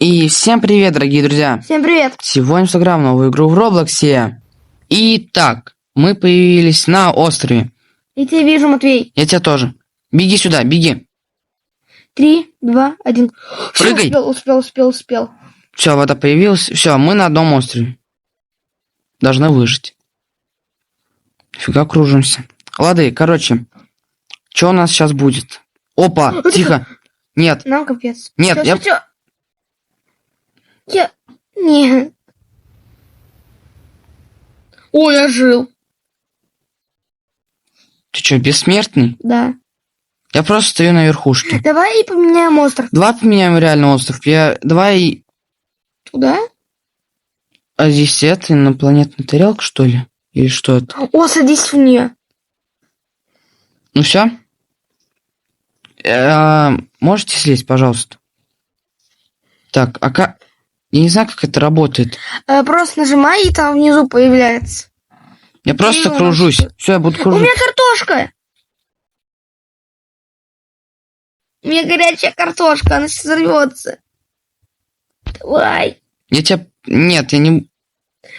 И всем привет, дорогие друзья! Всем привет! Сегодня сыграем новую игру в Роблоксе. Итак, мы появились на острове. Я тебя вижу, Матвей. Я тебя тоже. Беги сюда, беги. 3, 2, 1. Прыгай. Успел. Все, вода появилась. Все, мы на одном острове. Должны выжить. Фига кружимся. Лады, короче. Что у нас сейчас будет? Опа, тихо. Нет. Нам капец. Нет, Нет. Ой, я жил. Ты что, бессмертный? Да. Я просто стою на верхушке. Давай поменяем остров. Давай поменяем реально остров. Давай... Туда? А здесь это инопланетная тарелка, что ли? Или что это? О, садись в нее. Ну все? Можете слезть, пожалуйста? Так, я не знаю, как это работает. Просто нажимай, и там внизу появляется. Я просто кружусь. Все, я буду У кружить. меня картошка. У меня горячая картошка, она сейчас взорвется. Давай. Я тебя... Нет, я не...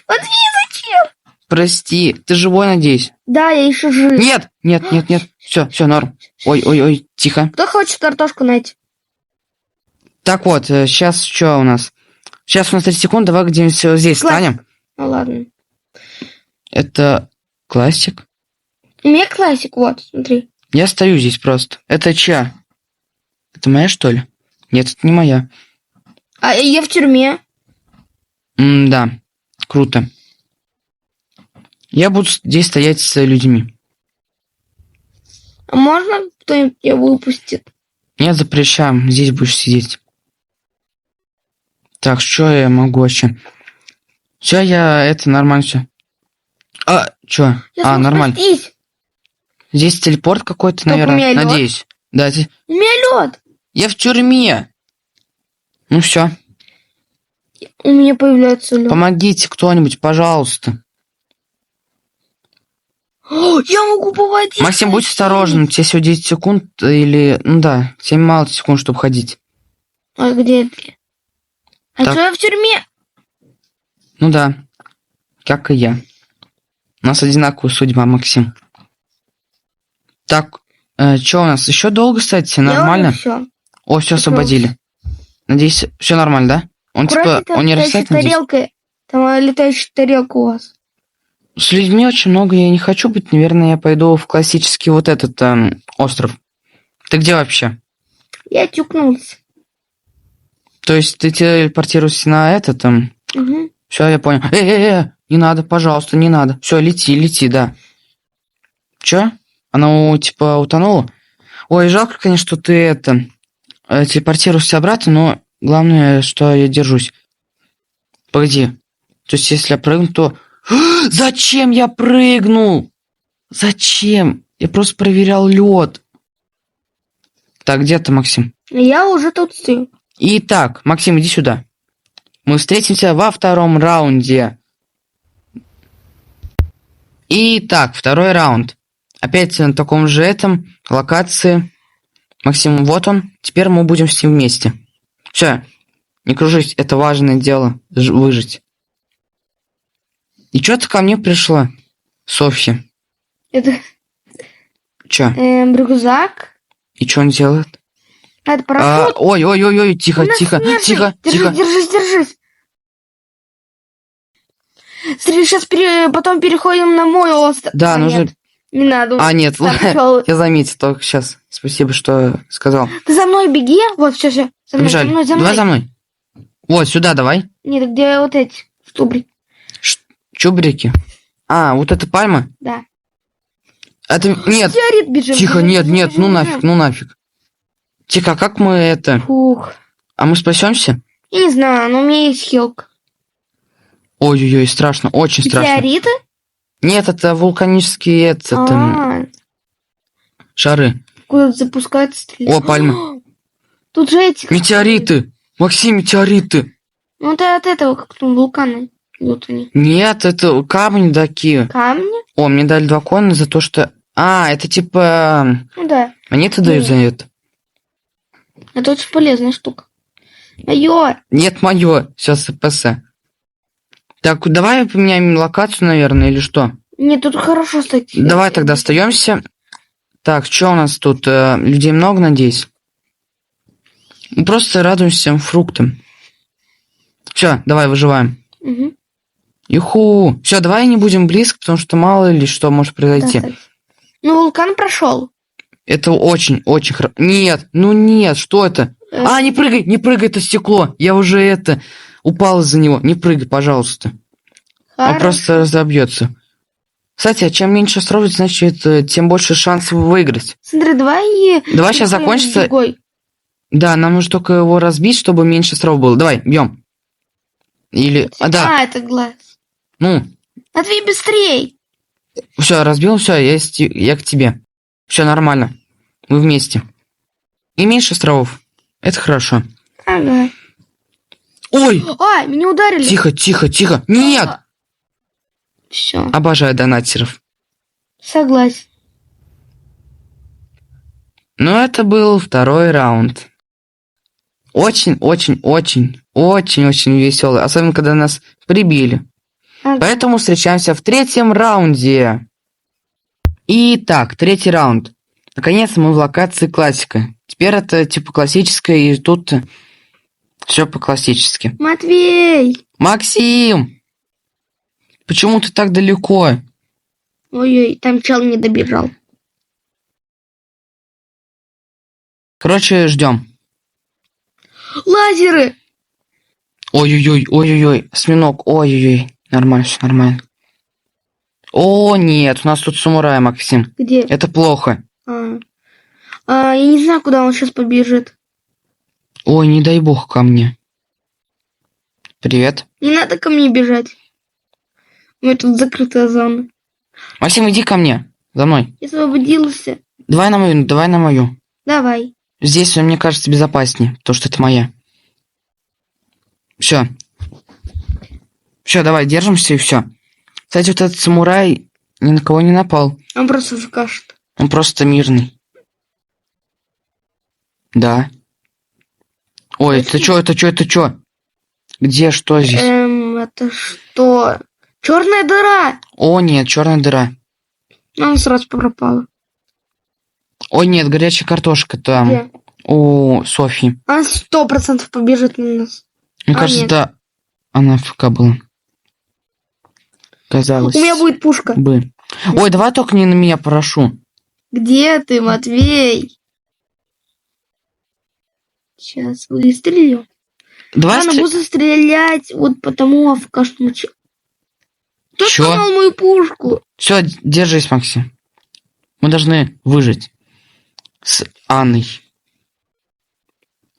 Матвей, зачем? Прости, ты живой, надеюсь? Да, я еще жив. Нет. Все, норм. Ой, тихо. Кто хочет картошку найти? Так вот, сейчас что у нас? Сейчас у нас 30 секунд, давай где-нибудь здесь станем. Ну ладно. Это классик. У меня классик, вот, смотри. Я стою здесь просто. Это чья? Это моя, что ли? Нет, это не моя. А я в тюрьме. Да, круто. Я буду здесь стоять с людьми. А можно кто-нибудь меня выпустит? Нет, запрещаем. Здесь будешь сидеть. Так, что я могу вообще? Все, это нормально все. Что? Нормально. Спастись. Здесь телепорт какой-то, Только наверное. у меня лёд. Надеюсь. Да, У меня лед. я в тюрьме. Ну все. У меня появляется лед. Помогите кто-нибудь, пожалуйста. Я могу по воде. Максим, будь осторожен. Тебе всего 10 секунд или... Ну да, тебе мало секунд, чтобы ходить. А где ты? А Так. что я в тюрьме? Ну да, как и я. У нас одинаковая судьба, Максим. Так, что у нас? Еще долго, кстати? Нормально? Все. О, все освободили. Надеюсь, все нормально, да? Он он не растет, надеюсь? Тарелка. Там летающая тарелка у вас. С людьми очень много, я не хочу быть. Наверное, я пойду в классический вот этот остров. Ты где вообще? Я тюкнулся. То есть ты телепортируешься на этот? Угу. Все, я понял. Не надо, пожалуйста, не надо. Все, лети, да. Че? Она типа утонула? Ой, жалко, конечно, что ты телепортируешься обратно, но главное, что я держусь. Погоди. То есть, если я прыгну, то... Зачем я прыгнул? Зачем? Я просто проверял лед. Так, где ты, Максим? Я уже тут стою. Итак, Максим, иди сюда. Мы встретимся во втором раунде. Итак, второй раунд. Опять на таком же локации. Максим, вот он. Теперь мы будем с ним вместе. Все, не кружись, это важное дело, выжить. И что ты ко мне пришла, Софья? Это Че? рюкзак. И что он делает? Это парашют. Ой, тихо. Держись. Смотри, сейчас потом переходим на мой остров. Да, нужно... Нет, не надо. Нет, я заметил только сейчас. Спасибо, что сказал. Ты за мной беги. Вот, все. Побежали. Давай за мной. Вот, сюда давай. Нет, где вот эти стубри? Чубрики? Вот это пальма? Да. Это... Нет. Метеорит бежим. Тихо, нет, ну нафиг. Тихо, а как мы Фух. А мы спасемся? Я не знаю, но у меня есть хилка. Ой, страшно, очень страшно. Метеориты? Нет, это вулканические шары. Куда-то запускают стрелять. О, пальма. Тут же эти... Метеориты! Максим, метеориты! Ну, это от этого, как там вулканы идут они. Нет, это камни такие. Камни? О, мне дали 2 коина за то, что... это типа... Ну да. Монеты дают за это. Это очень полезная штука. Мое. Нет, мое. Все, СПС. Так, давай поменяем локацию, наверное, или что? Нет, тут хорошо стать. Давай тогда остаемся. Так, что у нас тут? Людей много, надеюсь? Мы просто радуемся фруктам. Все, давай выживаем. Угу. Юху. Все, давай не будем близко, потому что мало ли что может произойти. Да, ну, вулкан прошел. Это очень хорошо. Нет, ну нет, что это? Не прыгай, это стекло. Я уже упал из-за него. Не прыгай, пожалуйста. Он просто разобьется. Кстати, а чем меньше островов, значит, тем больше шансов выиграть. Смотри, давай сейчас закончится. Другой. Да, нам нужно только его разбить, чтобы меньше островов было. Давай, бьем. Или... да. Это глаз. Ну. Матвей, быстрей. Все, разбил, все, я к тебе. Все нормально. Мы вместе. И меньше островов. Это хорошо. Ага. Ой! Меня ударили. Тихо. Нет! Все. Обожаю донатеров. Согласен. Но это был второй раунд. Очень веселый. Особенно, когда нас прибили. Ага. Поэтому встречаемся в третьем раунде. Итак, третий раунд. Наконец-то мы в локации классика. Теперь это типа классическая, и тут все по-классически. Матвей! Максим! Почему ты так далеко? Ой-ой, там чел не добежал. Короче, ждем. Лазеры! Ой-ой-ой, осьминог, ой-ой-ой. Нормально, все нормально. О, нет, у нас тут самурай, Максим. Где? Это плохо. Я не знаю, куда он сейчас побежит. Ой, не дай бог ко мне. Привет. Не надо ко мне бежать. У меня тут закрытая зона. Максим, иди ко мне. За мной. Я освободился. Давай на мою. Давай. Здесь, мне кажется, безопаснее, потому что это моя. Все. Все, давай, держимся и все. Кстати, вот этот самурай ни на кого не напал. Он просто закажет. Он просто мирный. Да. Ой, это что? Где, что здесь? Это что? Черная дыра. О, нет, черная дыра. Она сразу пропала. Ой, нет, горячая картошка там. Где? У Софьи. Она 100% побежит на нас. Мне кажется, нет. да. Она ФК была. Казалось. У меня будет пушка. Бы. Ой, давай только не на меня, прошу. Где ты, Матвей? Сейчас выстрелю. Давай Ладно, буду стрелять вот потому АФКшному челу. Кто Чё? сломал мою пушку? Все, держись, Максим. Мы должны выжить. С Анной.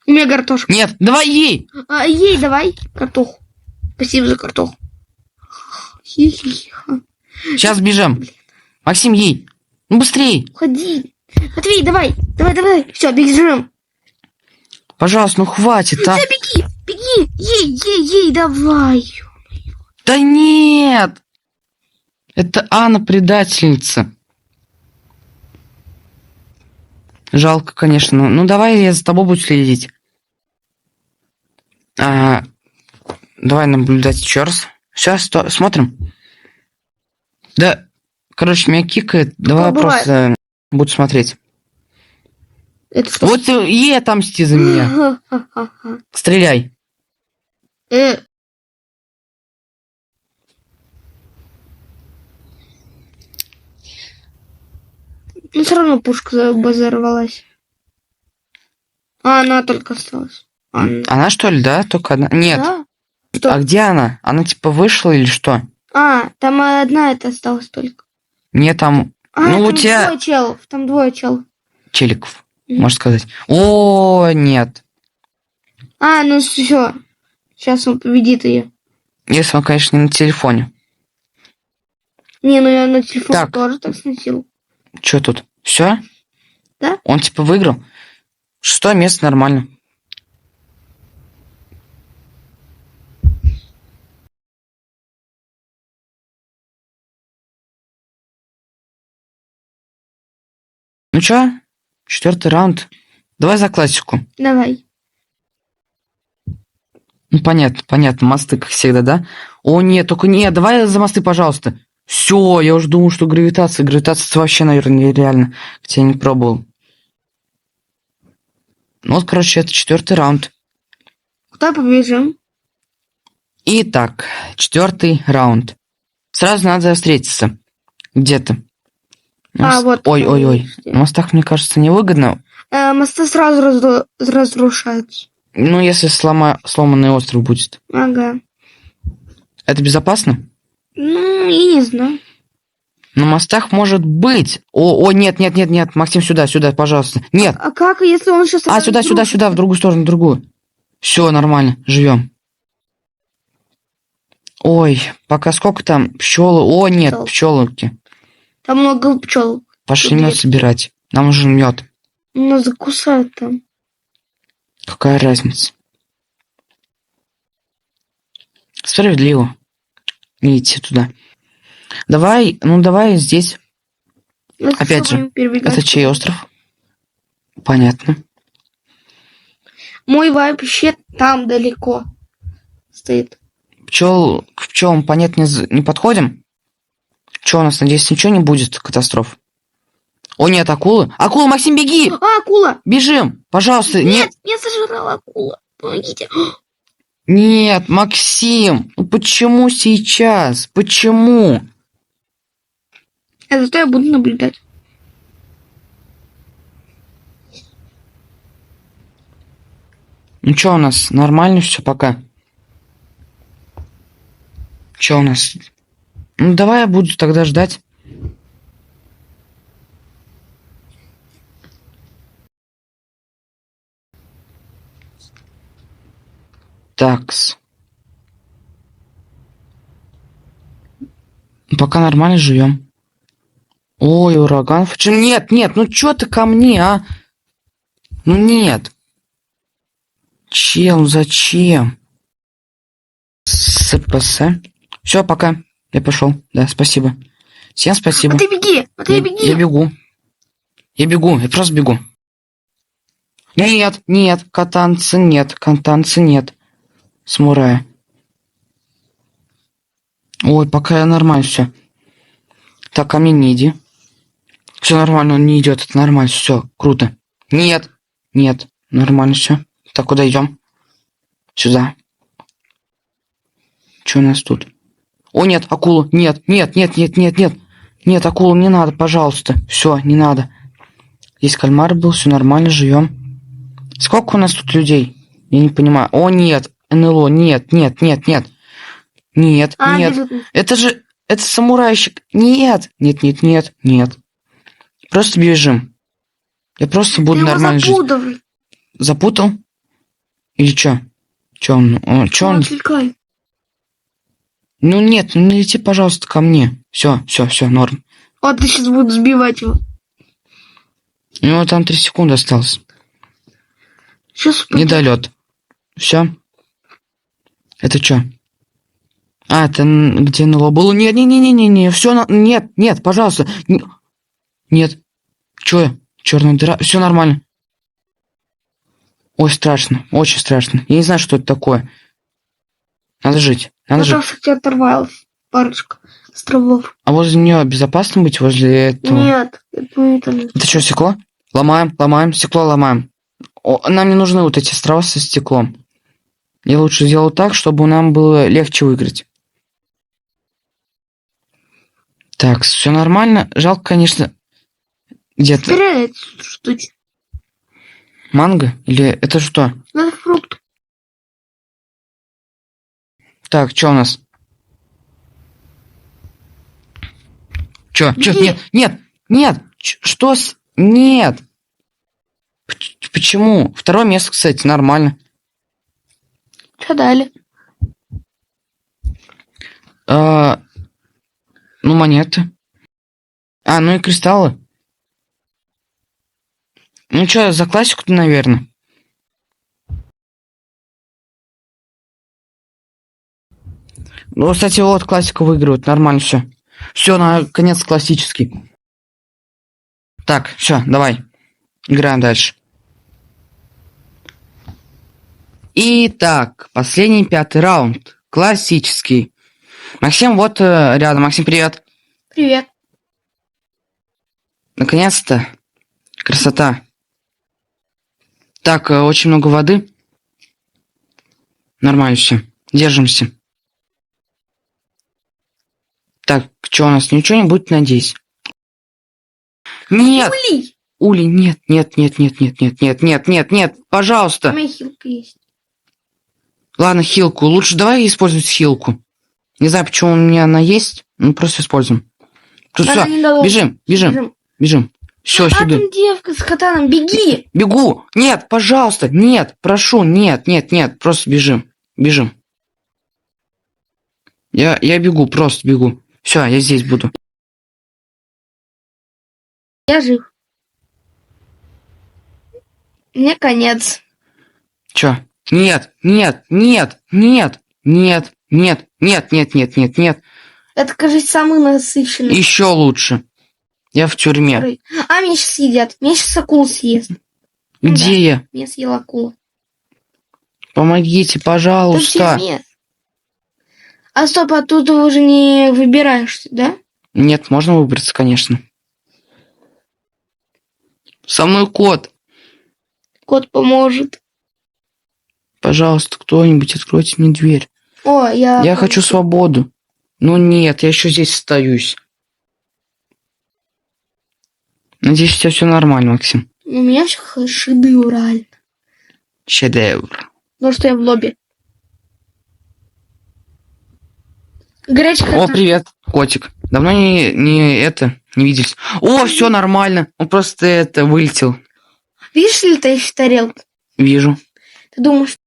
У меня картошка. Нет, давай ей! Ей давай картоху. Спасибо за картоху. Хи-хи-хи. Сейчас бежим. Максим, ей. Ну, быстрей. Уходи. Матвей, давай. Все, бежим. Пожалуйста, ну хватит, а. Все, беги. Ей, давай. Да нет. Это Анна предательница. Жалко, конечно. Ну, давай я за тобой буду следить. Давай наблюдать еще раз. Сейчас смотрим. Да, короче, меня кикает. Давай просто буду смотреть. Это что? Вот ей отомсти за меня. Стреляй. Ну, все равно пушка взорвалась. Она только осталась. Она что ли, да? Только одна? Нет. Да? Что? А где она? Она типа вышла или что? Там одна это осталась только. Нет, там... ну, там у тебя... двое челов. Челиков, можно сказать. О, нет. Ну все. Сейчас он победит ее. Если он, конечно, не на телефоне. Не, ну я на телефон Так. тоже так сносил. Что тут? Все? Да. Он типа выиграл? 6 место, нормально. Ну чё? 4-й раунд. Давай за классику. Давай. Ну, понятно, понятно. Мосты, как всегда, да? О, нет, только нет. Давай за мосты, пожалуйста. Все, я уже думал, что гравитация. Гравитация вообще, наверное, нереально. Хотя я не пробовал. Ну вот, короче, это 4-й раунд. Куда побежим? Итак, 4-й раунд. Сразу надо встретиться. Где-то. Вот. Ой-ой-ой. На мостах, мне кажется, невыгодно. Мосты сразу разрушаются. Ну, если сломанный остров будет. Ага. Это безопасно? Ну, я не знаю. На мостах может быть. О, нет, нет, нет, нет. Максим, сюда, сюда, пожалуйста. Нет. А как, если он сейчас... Сюда, сюда, сюда, в другую сторону, в другую. Все, нормально, живем. Ой, пока сколько там? Пчелы. О, нет, пчелки. Там много пчел. Пошли мед собирать. Нам нужен мед. Ну, закусают там. Какая разница? Справедливо. Не идти туда. Давай здесь. Опять же, это чей остров? Понятно. Мой вообще там далеко стоит. К пчелам, понятно, не подходим? Что у нас, надеюсь, ничего не будет, катастроф? О, нет, акулы. Акула, Максим, беги! Акула! Бежим, пожалуйста. Нет, меня сожрала акула. Помогите. Нет, Максим, ну почему сейчас? Почему? Это я буду наблюдать. Ну что у нас, нормально все пока? Что у нас? Ну давай я буду тогда ждать. Такс. Пока нормально живем. Ой, ураган. Нет, нет, ну чё ты ко мне, а? Ну нет. Чел, зачем? СПС. Все, пока. Я пошел. Да, спасибо. Всем спасибо. А ты беги, беги. Я бегу. Я просто бегу. Нет, нет, катанцы нет. Самурая. Ой, пока я нормально все. Так, ко мне не иди. Все нормально, он не идет, это нормально, все, круто. Нет, нет, нормально все. Так, куда идем? Сюда. Что у нас тут? О, нет, акула, нет. Нет, акула, не надо, пожалуйста. Все, не надо. Здесь кальмар был, все нормально, живем. Сколько у нас тут людей? Я не понимаю. О, нет, НЛО, нет. Нет. Это самурайщик. Нет. Просто бежим. Я просто буду нормально жить. Запутал? Или что? Че он? Ну нет, ну не лети, пожалуйста, ко мне. Все, норм. Вот ты сейчас буду сбивать его. У него там 3 секунды осталось. Сейчас. Недолет. Все. Это что? Это где НЛО было? Не. Все, нет, пожалуйста. Нет. Че я? Черная дыра. Все нормально. Ой, страшно. Очень страшно. Я не знаю, что это такое. Надо жить. Кстати, оторвалась парочка островов. А возле нее безопасно быть? Возле этого? Нет, это что, стекло? Ломаем. Стекло ломаем. Нам не нужны вот эти острова со стеклом. Я лучше сделаю так, чтобы нам было легче выиграть. Так, все нормально. Жалко, конечно, где-то. Стреляет штуки. Манго? Или это что? Это фрукт. Так, что у нас? Чё? Нет! Что с... Нет! Почему? 2-е место, кстати, нормально. Что дали? Ну, монеты. Ну и кристаллы. Ну что, за классику-то, наверное. Ну, кстати, вот классика выигрывает. Нормально все. Все, наконец, классический. Так, все, давай. Играем дальше. Итак, последний 5-й раунд. Классический. Максим вот рядом. Максим, привет. Привет. Наконец-то. Красота. Так, очень много воды. Нормально все. Держимся. Так, что у нас? Ничего не будет, надеюсь. Нет! Улей. Ули, нет, нет, нет, нет, нет, нет, нет, нет, нет, нет, У пожалуйста. меня хилка есть. Ладно, хилку. Лучше давай использовать хилку. Не знаю, почему у меня она есть. Ну, просто используем. Тут Она все. не дала. Бежим. Все, А сюда. там девка с катаном, беги! Бегу. Нет, пожалуйста. Нет, прошу. Нет, нет, нет. Просто бежим. Я бегу, просто бегу. Все, я здесь буду. Я жив. Мне конец. Чё? Нет, нет, нет, нет, нет, нет, нет, нет, нет, нет, нет. Это, кажется, самый насыщенный. Еще лучше. Я в тюрьме. А, меня сейчас съедят. Меня сейчас акула съест. Где я? Меня съела акула. Помогите, Ты в пожалуйста. тюрьме. А стоп, оттуда уже не выбираешься, да? Нет, можно выбраться, конечно. Со мной кот. Кот поможет. Пожалуйста, кто-нибудь, откройте мне дверь. О, Я хочу свободу. Ну нет, я еще здесь остаюсь. Надеюсь, у тебя все нормально, Максим. У меня все шедеврально. Шедевр. Потому что я в лобби. Горячая О, привет, котик. Давно не виделись. О, все нормально. Он просто вылетел. Видишь летающую тарелку? Вижу. Ты думаешь,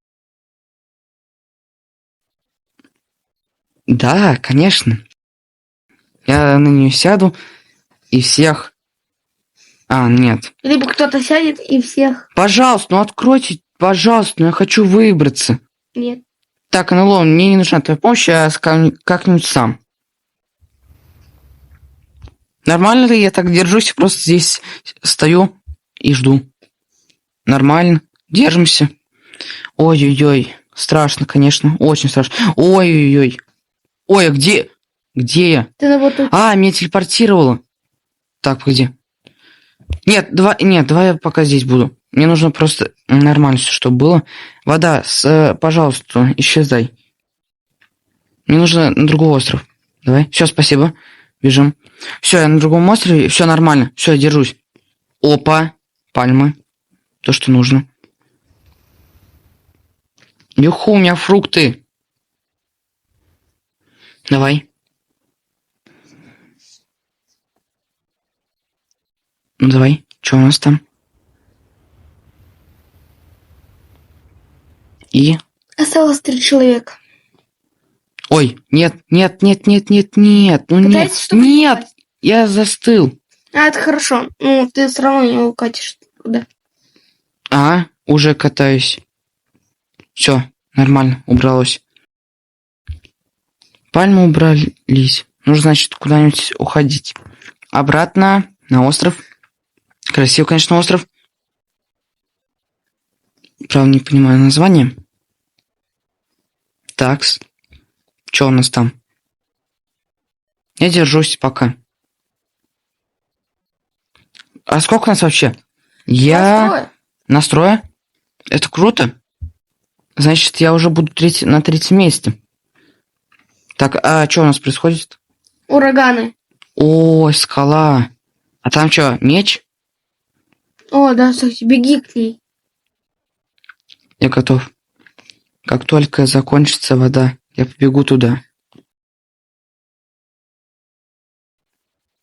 Да, конечно. Я на нее сяду и всех... А, нет. либо кто-то сядет и всех... Пожалуйста, ну откройте, пожалуйста, я хочу выбраться. Нет. Так, НЛО, мне не нужна твоя помощь, я как-нибудь сам. Нормально ли я так держусь, просто здесь стою и жду. Нормально, держимся. Ой-ой-ой, страшно, конечно, очень страшно. Ой-ой-ой. Ой, а где? Где я? Ты на вот тут... А, меня телепортировало. Так, погоди. Нет, давай я пока здесь буду. Мне нужно просто нормально все, чтобы было. Вода, пожалуйста, исчезай. Мне нужно на другой остров. Давай. Все, спасибо. Бежим. Все, я на другом острове. Все нормально. Все, я держусь. Опа. Пальмы. То, что нужно. Юху, у меня фрукты. Давай. Ну, давай. Что у нас там? И... Осталось 3 человека. Ой, нет. Ну нет. Пытайся, чтобы не Нет. упасть. Я застыл. А, это хорошо. Ну, ты все равно не укатишь туда. А, уже катаюсь. Все, нормально, убралось. Пальмы убрались. Нужно, значит, куда-нибудь уходить. Обратно на остров. Красивый, конечно, остров. Правда, не понимаю название. Такс. Что у нас там? Я держусь пока. А сколько у нас вообще? Я... Настроя? Это круто. Значит, я уже буду на 3-м месте. Так, а что у нас происходит? Ураганы. Ой, скала. А там что, меч? О, да, кстати, беги к ней. Я готов. Как только закончится вода, я побегу туда.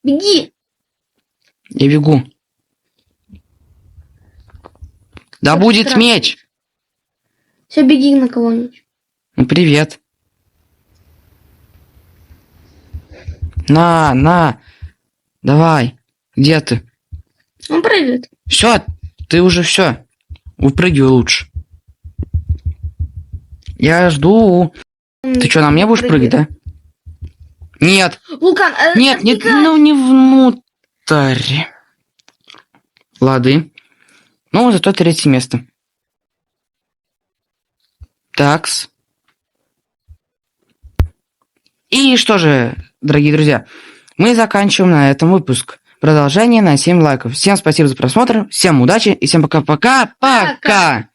Беги. Я бегу. Да Всё будет страшно. меч! Все, беги на кого-нибудь. Ну, привет. На. Давай. Где ты? Он прыгает. Все, ты уже все. Выпрыгивай лучше. Я жду. Ты что, на мне будешь прыгать, да? Нет. Вулкан. Нет, ну не внутрь. Лады. Ну, зато 3-е место. Такс. И что же, дорогие друзья, мы заканчиваем на этом выпуск. Продолжение на 7 лайков. Всем спасибо за просмотр, всем удачи и всем пока-пока. Пока!